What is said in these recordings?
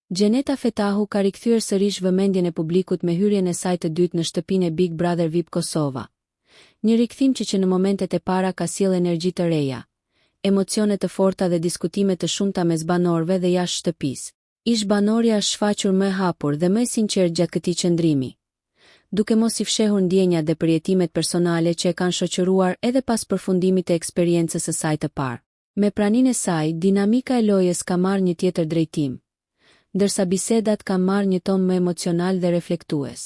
Gjeneta Fetahu ka rikthyer sërish vëmendjen e publikut me hyrjen e saj të dytë në shtëpinë e Big Brother VIP Kosova. Një rikthim që në momentet e para ka sjell energji të reja, emocione të forta dhe diskutime të shumta mes banorëve dhe jashtë shtëpisë. Ish banorja është shfaqur më e hapur dhe më e sinqertë gjatë këtij qëndrimi, duke mos i fshehur ndjenjat dhe përjetimet personale që e kanë shoqëruar edhe pas përfundimit të eksperiencës së saj të parë. Me praninë e saj, dinamika e lojës ka marrë një tjetër drejtim, ndërsa bisedat kanë marrë një ton më emocional dhe reflektues.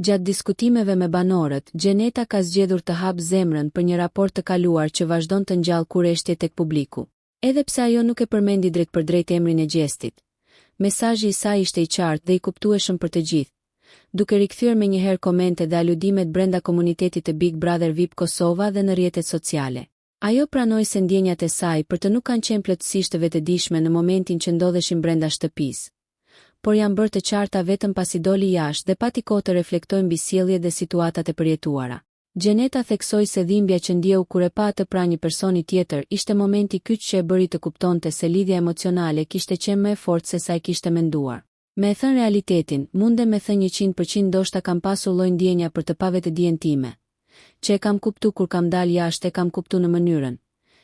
Gjatë diskutimeve me banorët, Gjeneta ka zgjedhur të hapë zemrën për një raport të kaluar që vazhdon të ngjallë kurreshtje tek publiku. Edhe pse ajo nuk e përmendi drejt për drejt emrin e gjestit, mesazhi i saj ishte i qartë dhe i kuptueshëm për të gjithë, duke rikthyer menjëherë komente dhe aludimet brenda komunitetit të Big Brother VIP Kosova dhe në rrjetet sociale. Ajo pranoi se ndjenjat e saj për të nuk kanë qenë plotësisht të vetëdijshme në momentin që ndodheshin brenda shtëpisë, por janë bërë të qarta vetëm pasi doli jashtë dhe pati kohë të reflektojë mbi sjelljet dhe situatat e përjetuara. Gjeneta theksoi se dhimbja që ndjeu kur e pa të pranë një personi tjetër ishte momenti kyç që e bëri të kuptonte se lidhja emocionale kishte qenë më e fortë se sa e kishte menduar. Me e thënë realitetin, mundem me thënë 100% ndoshta kam pasur lloj ndjenja për të pavetëdijen time, që e kam kuptu kur kam dalë jashtë, e kam kuptu në mënyrën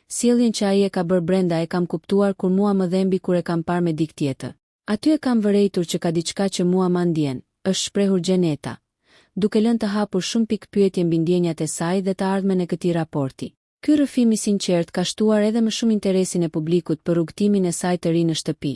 sjelljen që ai e ka bërë brenda, e kam kuptuar kur mua më dhembi kur e kam parë me dikë tjetër. Aty e kam vërejtur që ka diçka që mua ma ndjen, është shprehur Gjeneta, duke lënë të hapur shumë pikë pyetje mbi ndjenjat e saj dhe të ardhmen e këtij raporti. Ky rrëfim i sinqert ka shtuar edhe më shumë interesin e publikut për rrugtimin e saj të ri në shtëpi,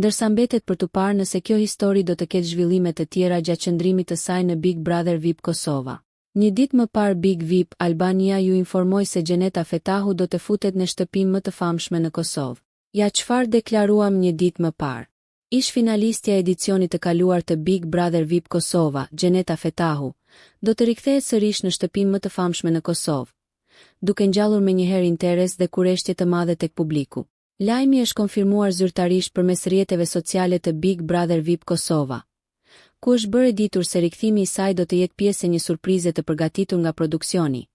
ndërsa mbetet për të parë nëse kjo histori do të ketë zhvillime të tjera gjatë qëndrimit të saj në Big Brother VIP Kosova. Një ditë më parë Big VIP Albania ju informoi se Gjeneta Fetahu do të futet në shtëpinë më të famshme në Kosovë. Ja çfarë deklaruam një ditë më parë. Ish finalistja e edicionit të kaluar të Big Brother VIP Kosova, Gjeneta Fetahu, do të rikthehet sërish në shtëpinë më të famshme në Kosovë, duke ngjallur menjëherë interes dhe kurreshtje të madhe tek publiku. Lajmi është konfirmuar zyrtarisht përmes rrjeteve sociale të Big Brother VIP Kosova, ku është bërë ditur se rikthimi i saj do të jetë pjesë e një surprize të përgatitur nga produksioni,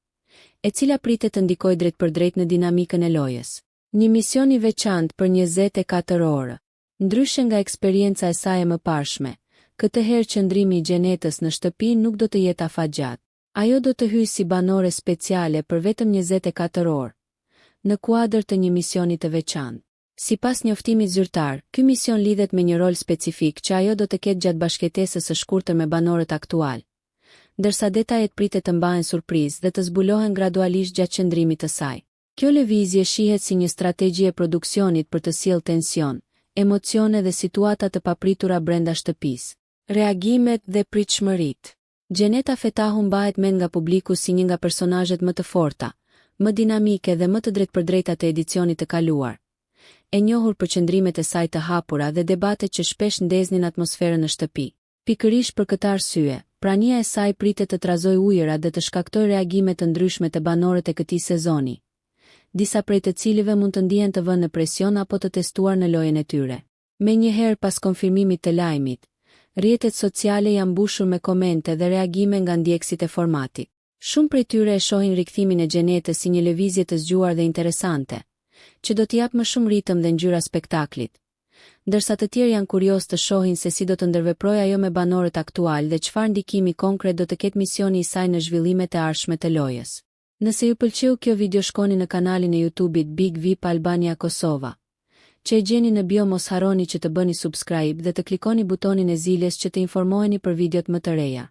e cila pritet të ndikojë drejt për drejt në dinamikën e lojës. Një mision i veçantë për 24 orë. Ndryshe nga eksperienca e saj e mëparshme, këtë herë qëndrimi i Gjenetës në shtëpi nuk do të jetë afatgjatë. Ajo do të hyjë si banore speciale për vetëm 24 orë, në kuadër të një misioni të veçantë. Sipas njoftimit zyrtar, ky mision lidhet me një rol specifik që ajo do të ketë gjatë bashkëtesës së shkurtër me banorët aktual, ndërsa detajet pritet të mbahen surprizë dhe të zbulohen gradualisht gjatë qëndrimit të saj. Kjo lëvizje shihet si një strategji e produksionit për të sjellë tension, emocione dhe situata të papritura brenda shtëpisë. Reagimet dhe pritshmëritë. Gjeneta Fetahu mbahet mend nga publiku si një nga personazhet më të forta, më dinamike dhe më të drejtpërdrejta të edicionit të kaluar, e njohur për qëndrimet e saj të hapura dhe debatet që shpesh ndeznin atmosferën në shtëpi. Pikërisht për këtë arsye, prania e saj pritet të trazojë ujëra dhe të shkaktojë reagime të ndryshme të banorët e këtij sezoni, disa prej të cilive mund të ndihen të vënë në presion apo të testuar në lojën e tyre. Menjëherë pas konfirmimit të lajmit, rrjetet sociale janë mbushur me komente dhe reagime nga ndjekësit e formatit. Shumë prej tyre e shohin rikthimin e Gjenetës si një lëvizje të zgjuar dhe interesante, që do t'i japë më shumë ritëm dhe ngjyra spektaklit, ndërsa të tjerë janë kurioz të shohin se si do të ndërveprojë ajo me banorët aktual dhe çfarë ndikimi konkret do të ketë misioni i saj në zhvillimet e ardhshme të lojës. Nëse ju pëlqeu kjo video, shkoni në kanalin e YouTube-it Big VIP Albania Kosova, që e gjeni në bio. Mos harroni që të bëni subscribe dhe të klikoni butonin e ziljes që të informoheni për videot më të reja.